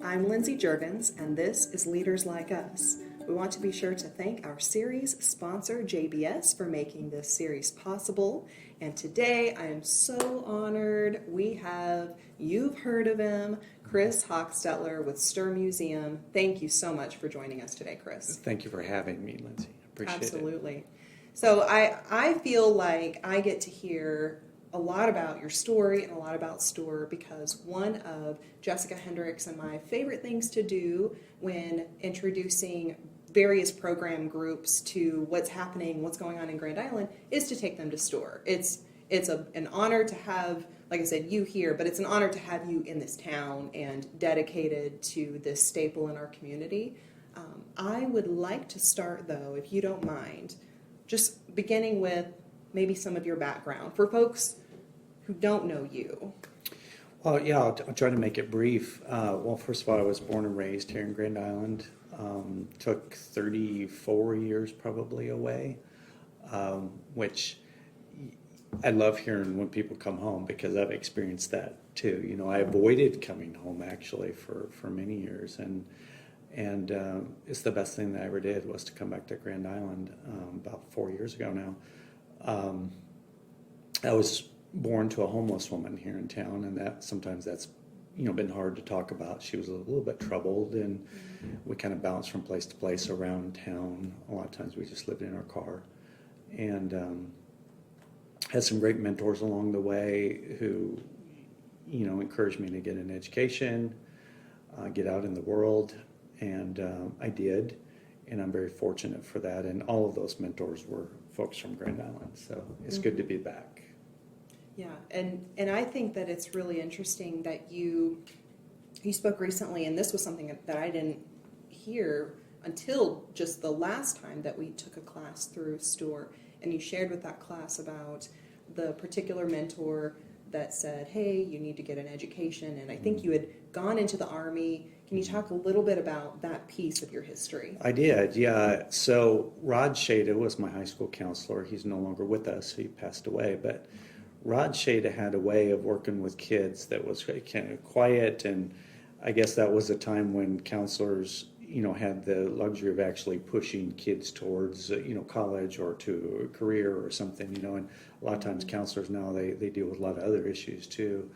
I'm Lindsay Juergens, and this is Leaders Like Us. We want to be sure to thank our series sponsor, JBS, for making this series possible. And today, I am so honored. You've heard of him, Chris Hochstetler with Stir Museum. Thank you so much for joining us today, Chris. Thank you for having me, Lindsay. Appreciate it. Absolutely. So I feel like I get to hear a lot about your story and a lot about STOR because one of Jessica Hendricks and my favorite things to do when introducing various program groups to what's happening, what's going on in Grand Island, is to take them to STOR. It's an honor to have, like I said, you here, but it's an honor to have you in this town and dedicated to this staple in our community. I would like to start, though, if you don't mind, just beginning with maybe some of your background for folks who don't know you. Well, yeah, I'll try to make it brief. Well, first of all, I was born and raised here in Grand Island. Took 34 years probably away, which I love hearing when people come home because I've experienced that too. You know, I avoided coming home actually for many years, and it's the best thing that I ever did was to come back to Grand Island about 4 years ago now. I was born to a homeless woman here in town, and that's been hard to talk about. She was a little bit troubled, and we kind of bounced from place to place around town. A lot of times we just lived in our car, and had some great mentors along the way who, encouraged me to get an education, get out in the world, and I did, and I'm very fortunate for that. And all of those mentors were folks from Grand Island, so it's good to be back. Yeah, and I think that it's really interesting that you spoke recently, and this was something that I didn't hear until just the last time that we took a class through STOR, and you shared with that class about the particular mentor that said, hey, you need to get an education, and I think you had gone into the Army. Can you talk a little bit about that piece of your history? I did, yeah. So Rod Shada was my high school counselor. He's no longer with us. He passed away, but Rod Shada had a way of working with kids that was kind of quiet, and I guess that was a time when counselors, had the luxury of actually pushing kids towards, college or to a career or something, and a lot of times counselors now, they deal with a lot of other issues too.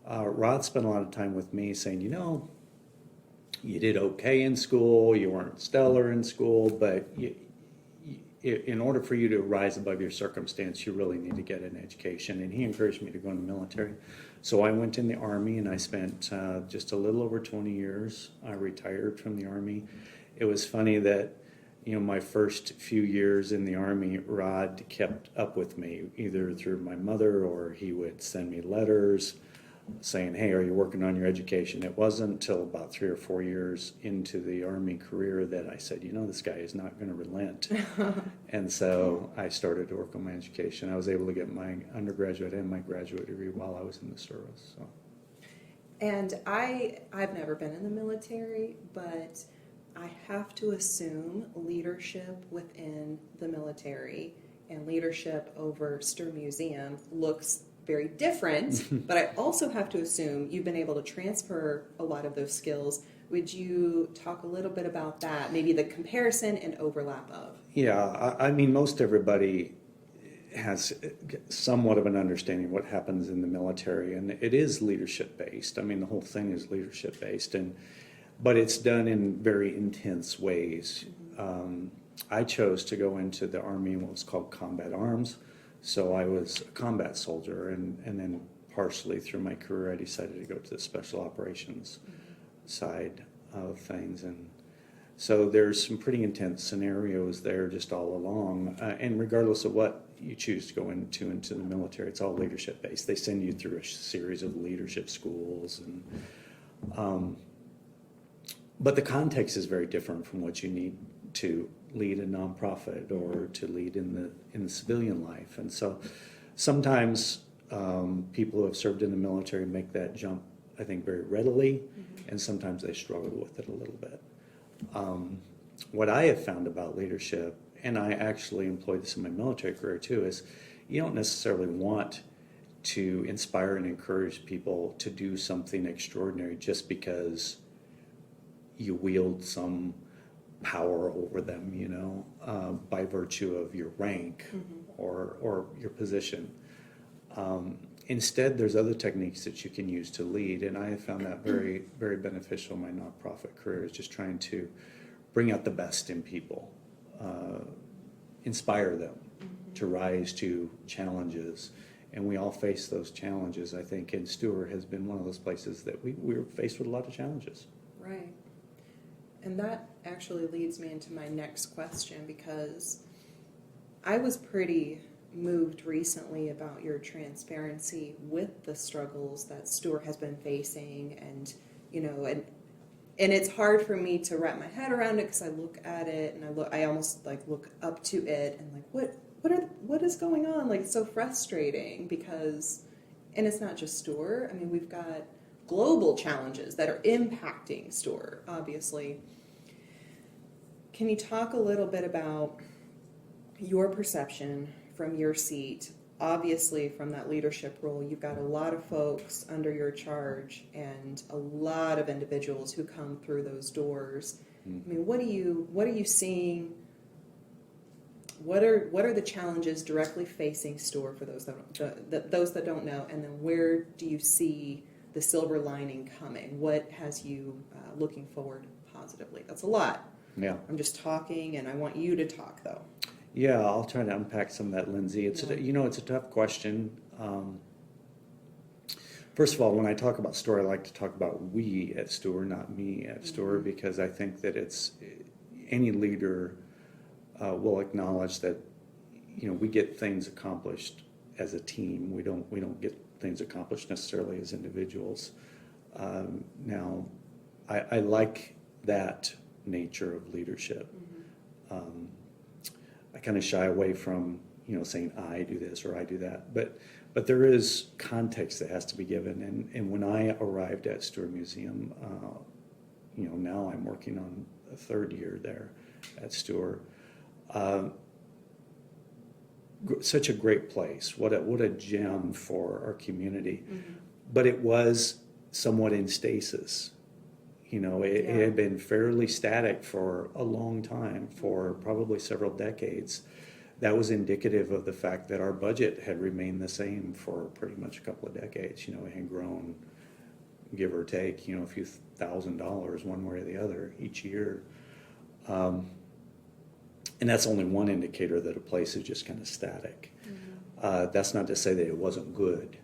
Rod spent a lot of time with me saying, you did okay in school, you weren't stellar in school, but in order for you to rise above your circumstance, you really need to get an education. And he encouraged me to go in the military. So I went in the Army, and I spent just a little over 20 years. I retired from the Army. It was funny that, my first few years in the Army, Rod kept up with me, either through my mother or he would send me letters saying, hey, are you working on your education? It wasn't until about 3 or 4 years into the Army career that I said, this guy is not going to relent. And so I started to work on my education. I was able to get my undergraduate and my graduate degree while I was in the service. So. And I've never been in the military, but I have to assume leadership within the military and leadership over Stir Museum looks very different, but I also have to assume you've been able to transfer a lot of those skills. Would you talk a little bit about that, maybe the comparison and overlap of? Yeah, I mean, most everybody has somewhat of an understanding of what happens in the military, and it is leadership-based. I mean, the whole thing is leadership-based, but it's done in very intense ways. I chose to go into the Army in what was called combat arms. So I was a combat soldier, and then partially through my career I decided to go to the special operations side of things. And so there's some pretty intense scenarios there just all along. And regardless of what you choose to go into the military, it's all leadership based. They send you through a series of leadership schools, and but the context is very different from what you need to lead a nonprofit or to lead in the civilian life. And so sometimes people who have served in the military make that jump, I think, very readily, and sometimes they struggle with it a little bit. What I have found about leadership, and I actually employed this in my military career too, is you don't necessarily want to inspire and encourage people to do something extraordinary just because you wield some power over them, you know, by virtue of your rank or your position. Instead, there's other techniques that you can use to lead, and I have found that very, very beneficial in my nonprofit career, is just trying to bring out the best in people, inspire them to rise to challenges. And we all face those challenges, I think, and Stewart has been one of those places that we're faced with a lot of challenges. Right. And that actually leads me into my next question, because I was pretty moved recently about your transparency with the struggles that Stewart has been facing, and you know, and it's hard for me to wrap my head around it, because I look at it and I almost like look up to it and like what is going on? Like, it's so frustrating because, and it's not just Stewart. I mean, we've got global challenges that are impacting Stewart, obviously. Can you talk a little bit about your perception from your seat? Obviously, from that leadership role, you've got a lot of folks under your charge and a lot of individuals who come through those doors. I mean, what are you seeing? What are the challenges directly facing Stewart for those that don't know? And then where do you see the silver lining coming? What has you looking forward positively? That's a lot. Yeah. I'm just talking, and I want you to talk, though. Yeah, I'll try to unpack some of that, Lindsay. It's a tough question. First of all, when I talk about Stewart, I like to talk about we at Stewart, not me at Stewart, because I think that it's any leader will acknowledge that, you know, we get things accomplished as a team. We don't get things accomplished necessarily as individuals. Now, I like that nature of leadership. I kind of shy away from, you know, saying I do this or I do that, but there is context that has to be given. And when I arrived at Stewart Museum, you know, now I'm working on a third year there at Stewart. Such a great place. What a gem for our community. But it was somewhat in stasis. You know, it had been fairly static for a long time, for probably several decades. That was indicative of the fact that our budget had remained the same for pretty much a couple of decades. You know, it had grown, give or take, you know, a few $1,000s one way or the other each year. And that's only one indicator that a place is just kind of static. That's not to say that it wasn't good.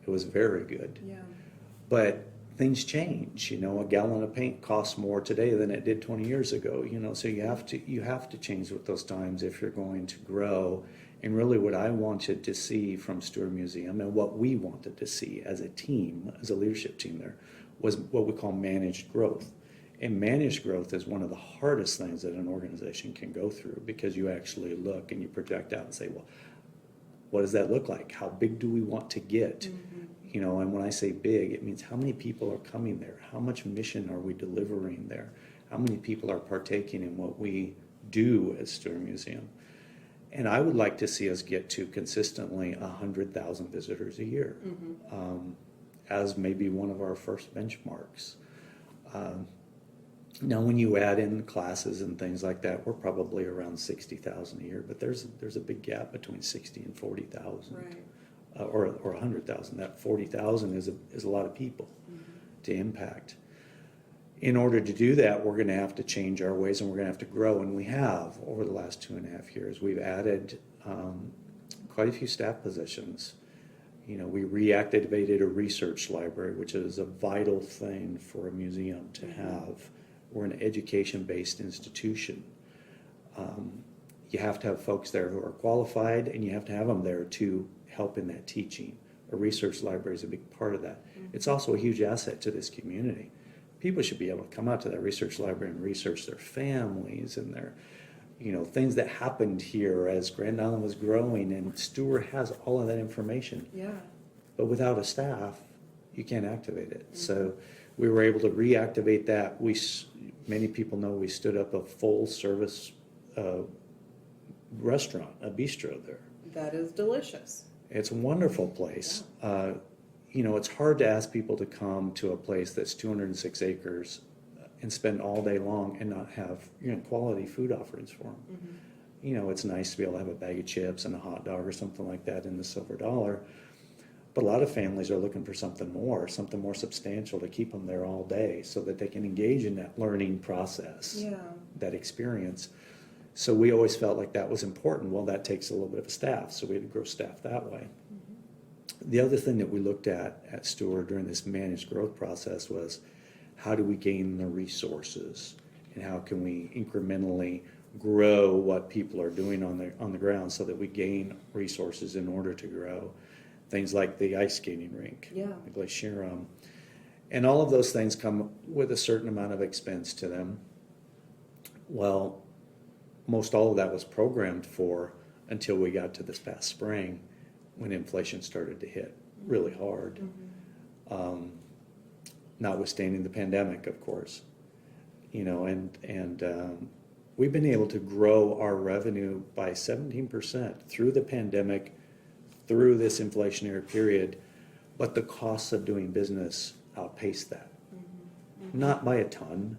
It was very good. Yeah. But things change. You know, a gallon of paint costs more today than it did 20 years ago. You know, so you have to change with those times if you're going to grow. And really, what I wanted to see from Stewart Museum, and what we wanted to see as a team, as a leadership team there, was what we call managed growth. And managed growth is one of the hardest things that an organization can go through, because you actually look and you project out and say, well, what does that look like? How big do we want to get? You know, and when I say big, it means how many people are coming there? How much mission are we delivering there? How many people are partaking in what we do at Stewart Museum? And I would like to see us get to consistently 100,000 visitors a year, as maybe one of our first benchmarks. Now, when you add in classes and things like that, we're probably around 60,000 a year, but there's a big gap between 60 and 40,000. Right. Or 100,000. That 40,000 is a lot of people to impact. In order to do that, we're going to have to change our ways, and we're going to have to grow, and we have over the last 2.5 years. We've added quite a few staff positions. You know, we reactivated a research library, which is a vital thing for a museum to have. We're an education-based institution. You have to have folks there who are qualified, and you have to have them there to help in that teaching. A research library is a big part of that. It's also a huge asset to this community. People should be able to come out to that research library and research their families and their, you know, things that happened here as Grand Island was growing, and Stewart has all of that information. Yeah. But without a staff, you can't activate it. So we were able to reactivate that. Many people know we stood up a full service restaurant, a bistro there. That is delicious. It's a wonderful place. You know, it's hard to ask people to come to a place that's 206 acres and spend all day long and not have, quality food offerings for them. It's nice to be able to have a bag of chips and a hot dog or something like that in the Silver Dollar. But a lot of families are looking for something more substantial to keep them there all day so that they can engage in that learning process, that experience. So we always felt like that was important. Well, that takes a little bit of staff, so we had to grow staff that way. The other thing that we looked at Stewart during this managed growth process was how do we gain the resources and how can we incrementally grow what people are doing on the ground so that we gain resources in order to grow. Things like the ice skating rink, the Glaciarum. And all of those things come with a certain amount of expense to them. Well, most all of that was programmed for until we got to this past spring when inflation started to hit really hard. Notwithstanding the pandemic, of course. And we've been able to grow our revenue by 17% through the pandemic, through this inflationary period, but the costs of doing business outpaced that. Not by a ton.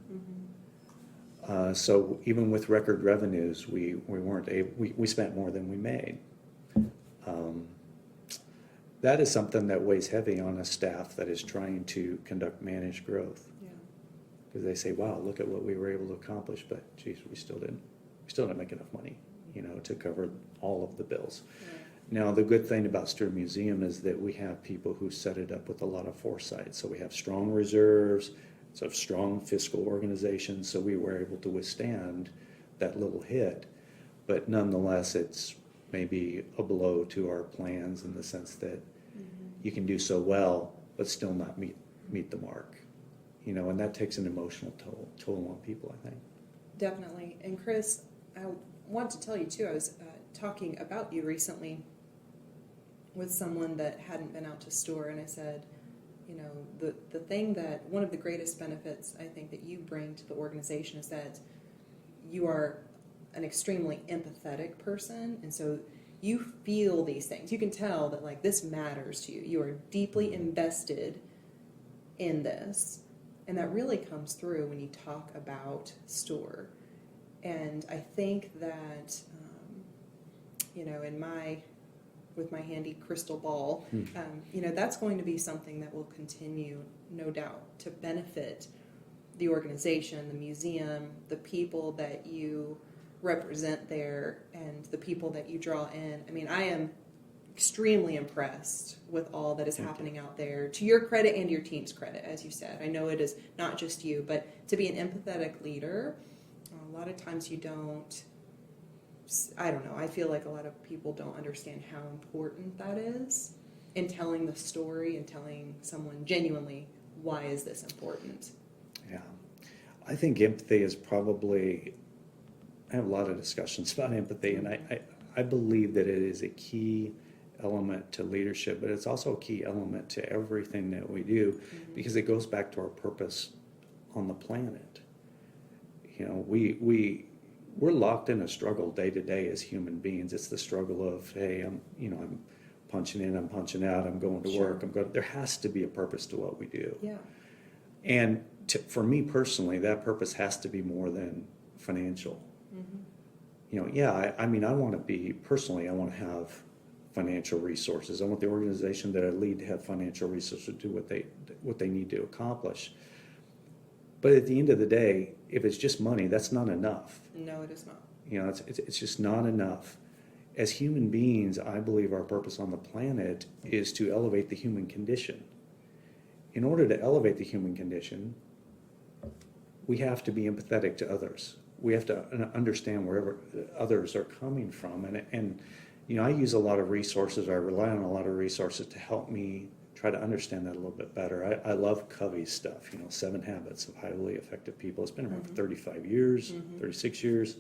So even with record revenues, we weren't able, we spent more than we made. That is something that weighs heavy on a staff that is trying to conduct managed growth. Because they say, wow, look at what we were able to accomplish, but geez, we still didn't make enough money, to cover all of the bills. Now, the good thing about Stewart Museum is that we have people who set it up with a lot of foresight. So we have strong reserves, so strong fiscal organization, so we were able to withstand that little hit. But nonetheless, it's maybe a blow to our plans in the sense that you can do so well, but still not meet the mark. And that takes an emotional toll on people, I think. Definitely. And Chris, I want to tell you too, I was talking about you recently with someone that hadn't been out to store, and I said, the thing that, one of the greatest benefits I think that you bring to the organization is that you are an extremely empathetic person, and so you feel these things. You can tell that, like, this matters to you. You are deeply invested in this, and that really comes through when you talk about store. And I think that, with my handy crystal ball, that's going to be something that will continue, no doubt, to benefit the organization, the museum, the people that you represent there, and the people that you draw in. I mean, I am extremely impressed with all that is happening out there, to your credit and your team's credit, as you said. I know it is not just you, but to be an empathetic leader, a lot of times you don't, I don't know, I feel like a lot of people don't understand how important that is in telling the story and telling someone genuinely, why is this important? Yeah. I think empathy is probably, I have a lot of discussions about empathy, and I believe that it is a key element to leadership, but it's also a key element to everything that we do, because it goes back to our purpose on the planet. We're locked in a struggle day to day as human beings. It's the struggle of, hey, I'm punching in, I'm punching out, I'm going to work, there has to be a purpose to what we do. Yeah. And for me personally, that purpose has to be more than financial. I want to be, personally, I want to have financial resources. I want the organization that I lead to have financial resources to do what they need to accomplish. But at the end of the day, if it's just money, that's not enough. No, it is not. It's just not enough. As human beings, I believe our purpose on the planet is to elevate the human condition. In order to elevate the human condition, we have to be empathetic to others. We have to understand wherever others are coming from. And I use a lot of resources, I rely on a lot of resources to help me try to understand that a little bit better. I love Covey's stuff, 7 Habits of Highly Effective People. It's been around for 35 years, 36 years.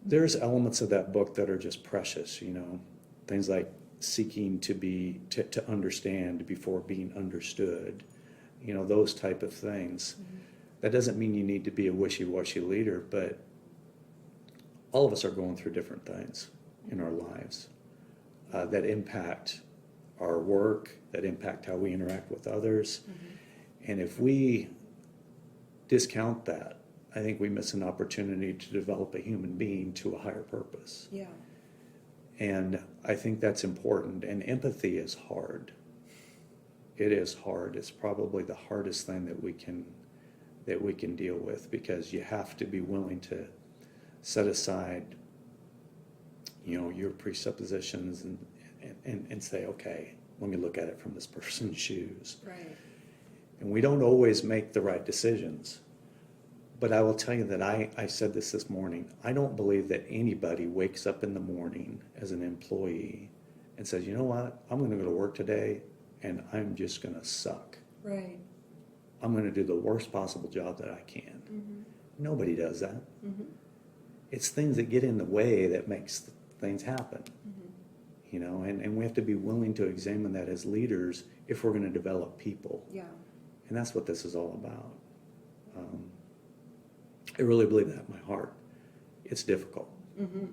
There's elements of that book that are just precious, things like seeking to understand before being understood, those type of things. That doesn't mean you need to be a wishy-washy leader, but all of us are going through different things in our lives that impact our work, that impact how we interact with others. And if we discount that, I think we miss an opportunity to develop a human being to a higher purpose. Yeah. And I think that's important. And empathy is hard. It is hard. It's probably the hardest thing that we can deal with, because you have to be willing to set aside, your presuppositions and say, okay, let me look at it from this person's shoes. Right. And we don't always make the right decisions. But I will tell you that I said this morning. I don't believe that anybody wakes up in the morning as an employee and says, you know what, I'm going to go to work today and I'm just going to suck. Right. I'm going to do the worst possible job that I can. Mm-hmm. Nobody does that. Mm-hmm. It's things that get in the way that makes things happen. Mm-hmm. And we have to be willing to examine that as leaders if we're going to develop people. Yeah. And that's what this is all about. I really believe that in my heart. It's difficult. Mm-hmm.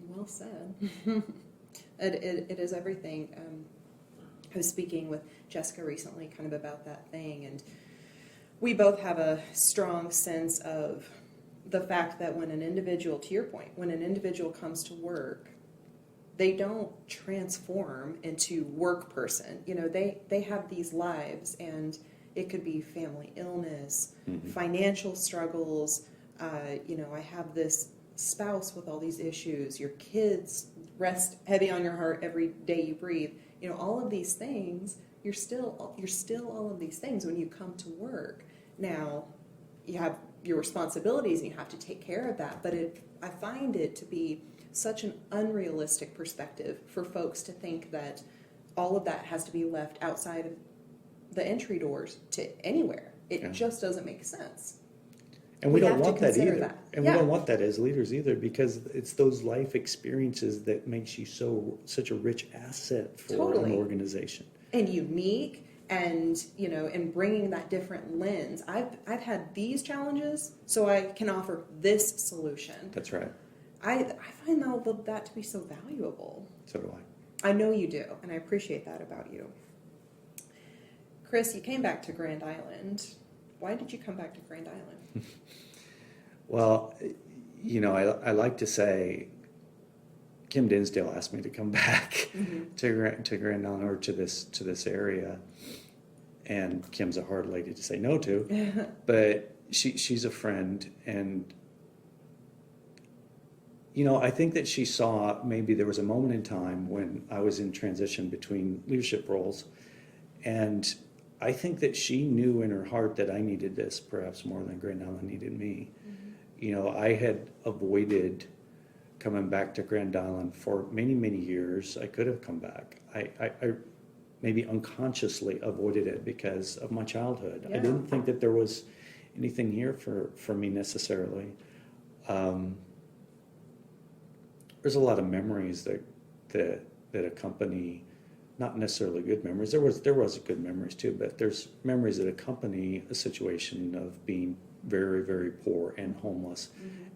Well said. It is everything. I was speaking with Jessica recently kind of about that thing, and we both have a strong sense of the fact that when an individual, to your point, when an individual comes to work, they don't transform into work person. They have these lives, and it could be family illness, Mm-hmm. financial struggles. I have this spouse with all these issues. Your kids rest heavy on your heart every day you breathe. All of these things. You're still all of these things when you come to work. Now, you have your responsibilities and you have to take care of that. But I find it to be such an unrealistic perspective for folks to think that all of that has to be left outside of the entry doors to anywhere. It just doesn't make sense. And we don't have to want that consider either. that. And Yeah. we don't want that as leaders either, because it's those life experiences that makes you such a rich asset for Totally. an organization. And unique, and and bringing that different lens. I've had these challenges, so I can offer this solution. That's right. I find all of that to be so valuable. So do I. I know you do, and I appreciate that about you. Chris, you came back to Grand Island. Why did you come back to Grand Island? Well, I like to say, Kim Dinsdale asked me to come back to Grand Island, or to this area, and Kim's a hard lady to say no to, but she's a friend, and I think that she saw maybe there was a moment in time when I was in transition between leadership roles, and I think that she knew in her heart that I needed this perhaps more than Grand Island needed me. I had avoided coming back to Grand Island for many, many years. I could have come back. I maybe unconsciously avoided it because of my childhood. Yeah. I didn't think that there was anything here for me necessarily. There's a lot of memories that accompany, not necessarily good memories. There was good memories too, but there's memories that accompany a situation of being very, very poor and homeless.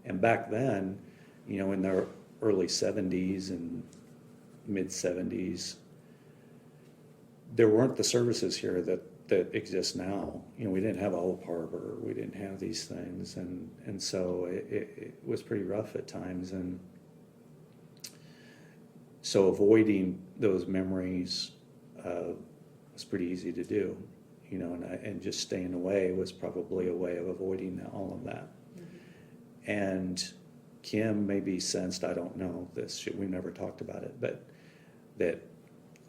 And back then, in the early 70s and mid 70s, there weren't the services here that exist now. We didn't have Olive Harbor, we didn't have these things, and so it was pretty rough at times. And so avoiding those memories was pretty easy to do, and just staying away was probably a way of avoiding all of that. And Kim maybe sensed, I don't know this, we never talked about it, but that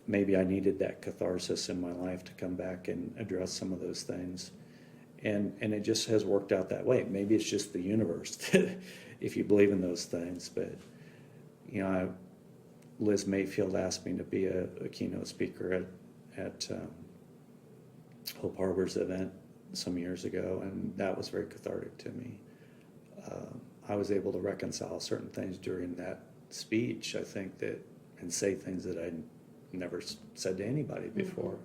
maybe I needed that catharsis in my life to come back and address some of those things. And it just has worked out that way. Maybe it's just the universe, if you believe in those things. But, Liz Mayfield asked me to be a keynote speaker at Hope Harbor's event some years ago, and that was very cathartic to me. I was able to reconcile certain things during that speech, I think, and say things that I'd never said to anybody before.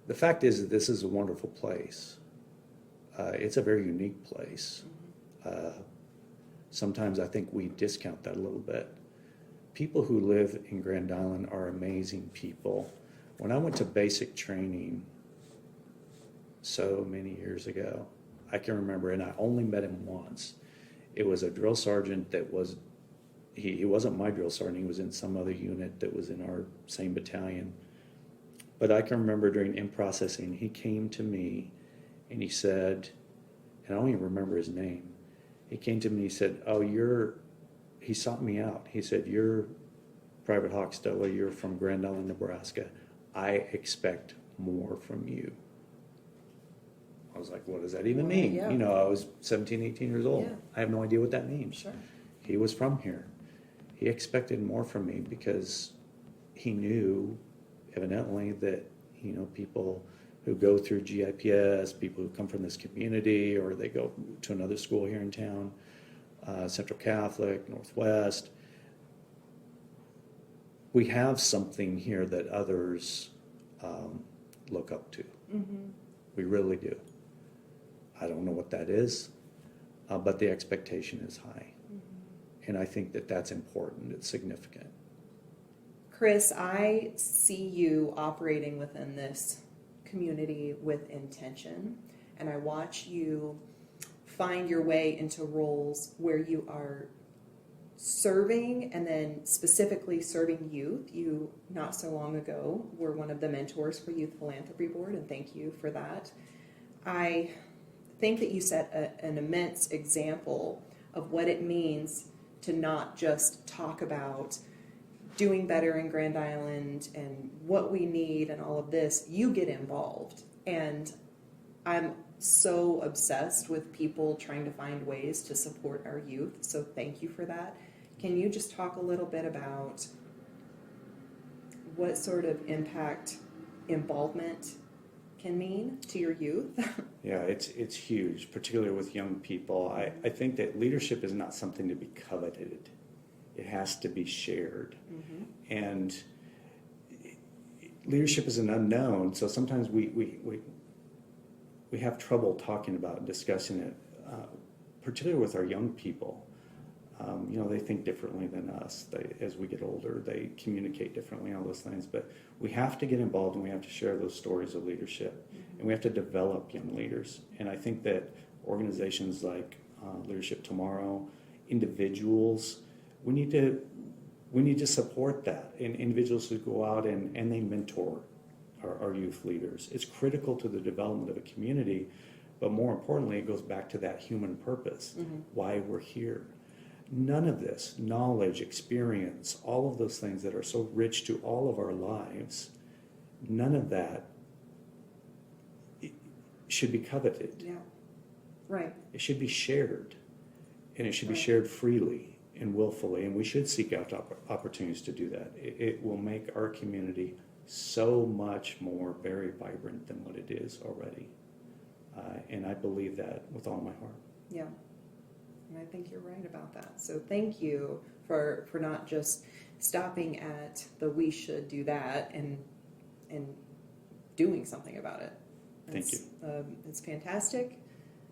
The fact is that this is a wonderful place. It's a very unique place. Sometimes I think we discount that a little bit. People who live in Grand Island are amazing people. When I went to basic training, so many years ago. I can remember, and I only met him once. It was a drill sergeant that was, he wasn't my drill sergeant, he was in some other unit that was in our same battalion. But I can remember during in-processing, he came to me and he said, and I don't even remember his name. He came to me, he said, oh, he sought me out. He said, you're Private Hochstetler, you're from Grand Island, Nebraska. I expect more from you. I was like, what does that even mean? Yeah. You know, I was 17, 18 years old. Yeah. I have no idea what that means. Sure. He was from here. He expected more from me because he knew, evidently, that, you know, people who go through GIPS, people who come from this community, or they go to another school here in town, Central Catholic, Northwest, we have something here that others look up to. Mm-hmm. We really do. I don't know what that is, but the expectation is high. Mm-hmm. And I think that that's important, it's significant. Chris, I see you operating within this community with intention, and I watch you find your way into roles where you are serving, and then specifically serving youth. You, not so long ago, were one of the mentors for Youth Philanthropy Board, and thank you for that. I think that you set an immense example of what it means to not just talk about doing better in Grand Island and what we need and all of this. You get involved, and I'm so obsessed with people trying to find ways to support our youth, so thank you for that. Can you just talk a little bit about what sort of impact involvement can mean to your youth? Yeah, it's huge, particularly with young people. I think that leadership is not something to be coveted. It has to be shared. Mm-hmm. And leadership is an unknown, so sometimes we have trouble talking about and discussing it, particularly with our young people. You know, they think differently than us. As we get older, they communicate differently, all those things. But we have to get involved, and we have to share those stories of leadership. Mm-hmm. And we have to develop young leaders. And I think that organizations like Leadership Tomorrow, individuals, we need to support that. And individuals who go out and they mentor our youth leaders. It's critical to the development of a community, but more importantly, it goes back to that human purpose, mm-hmm. why we're here. None of this knowledge, experience, all of those things that are so rich to all of our lives, none of that should be coveted. Yeah, right. It should be shared, and it should be shared freely and willfully, and we should seek out opportunities to do that. It will make our community so much more very vibrant than what it is already. And I believe that with all my heart. Yeah. And I think you're right about that. So thank you for not just stopping at the we should do that and doing something about it. Thank you. It's fantastic,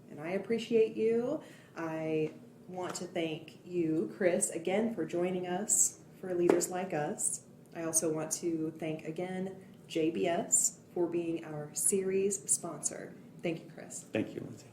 and I appreciate you. I want to thank you, Chris, again for joining us for Leaders Like Us. I also want to thank again JBS for being our series sponsor. Thank you, Chris. Thank you, Lindsay.